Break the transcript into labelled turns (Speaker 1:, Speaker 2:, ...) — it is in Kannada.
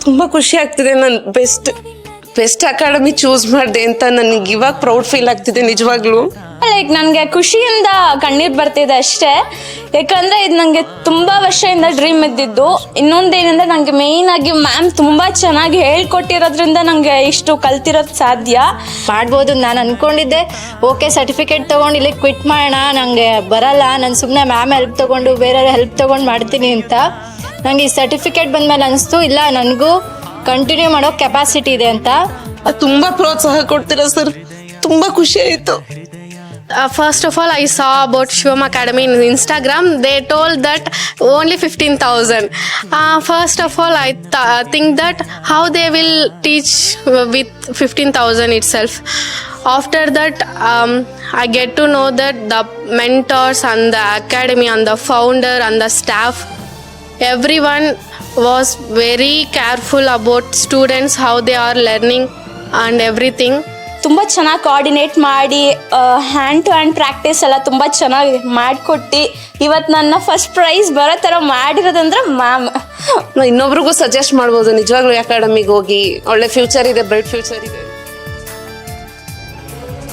Speaker 1: ತುಂಬ ಖುಷಿ ಆಗ್ತಿದೆ. ನಾನು ಬೆಸ್ಟ್ ಅಕಾಡೆಮಿ ಚೂಸ್ ಮಾಡಿದೆ ಅಂತ ನನಗೆ ಇವಾಗ ಪ್ರೌಡ್ ಫೀಲ್ ಆಗ್ತಿದೆ ನಿಜವಾಗ್ಲೂ.
Speaker 2: ಲೈಕ್ ನನಗೆ ಖುಷಿಯಿಂದ ಕಣ್ಣೀರು ಬರ್ತಿದೆ ಅಷ್ಟೇ. ಯಾಕಂದರೆ ಇದು ನನಗೆ ತುಂಬ ವರ್ಷದಿಂದ ಡ್ರೀಮ್ ಇದ್ದಿದ್ದು. ಇನ್ನೊಂದೇನೆಂದರೆ ನನಗೆ ಮೇಯ್ನಾಗಿ ಮ್ಯಾಮ್ ತುಂಬ ಚೆನ್ನಾಗಿ ಹೇಳ್ಕೊಟ್ಟಿರೋದ್ರಿಂದ ನನಗೆ ಇಷ್ಟು ಕಲ್ತಿರೋದು ಸಾಧ್ಯ
Speaker 3: ಮಾಡ್ಬೋದು. ನಾನು ಅಂದ್ಕೊಂಡಿದ್ದೆ ಓಕೆ ಸರ್ಟಿಫಿಕೇಟ್ ತೊಗೊಂಡು ಇಲ್ಲಿ ಕ್ವಿಟ್ ಮಾಡೋಣ, ನನಗೆ ಬರಲ್ಲ, ನಾನು ಸುಮ್ಮನೆ ಮ್ಯಾಮ್ ಹೆಲ್ಪ್ ತೊಗೊಂಡು ಬೇರೆಯವ್ರ ಹೆಲ್ಪ್ ತೊಗೊಂಡು ಮಾಡ್ತೀನಿ ಅಂತ. ನನಗೆ ಈ ಸರ್ಟಿಫಿಕೇಟ್ ಬಂದಮೇಲೆ ಅನಿಸ್ತು ಇಲ್ಲ ನನಗೂ ಕಂಟಿನ್ಯೂ ಮಾಡೋ ಕೆಪಾಸಿಟಿ ಇದೆ ಅಂತ.
Speaker 1: ತುಂಬ ಪ್ರೋತ್ಸಾಹ ಕೊಡ್ತೀರಾ ಸರ್, ತುಂಬ ಖುಷಿ ಆಯಿತು.
Speaker 4: First of all, I saw about Shivam Academy in Instagram. They told that only 15,000. First of all, I think that how they will teach with 15,000 itself. After that, I get to know that the mentors and the academy and the founder and the staff, everyone was very careful about students, how they are learning and everything.
Speaker 2: ತುಂಬ ಚೆನ್ನಾಗಿ ಕೋಆರ್ಡಿನೇಟ್ ಮಾಡಿ ಹ್ಯಾಂಡ್ ಟು ಹ್ಯಾಂಡ್ ಪ್ರಾಕ್ಟೀಸ್ ಎಲ್ಲ ತುಂಬ ಚೆನ್ನಾಗಿ ಮಾಡಿಕೊಟ್ಟು ಇವತ್ತು ನನ್ನ ಫಸ್ಟ್ ಪ್ರೈಸ್ ಬರೋ ಥರ ಮಾಡಿರೋದಂದ್ರೆ ಮ್ಯಾಮ್.
Speaker 1: ಇನ್ನೊಬ್ರಿಗೂ ಸಜೆಸ್ಟ್ ಮಾಡ್ಬೋದು ನಿಜವಾಗ್ಲೂ ಅಕಾಡೆಮಿಗೆ ಹೋಗಿ, ಒಳ್ಳೆ ಫ್ಯೂಚರ್ ಇದೆ, ಬ್ರೈಟ್ ಫ್ಯೂಚರ್ ಇದೆ.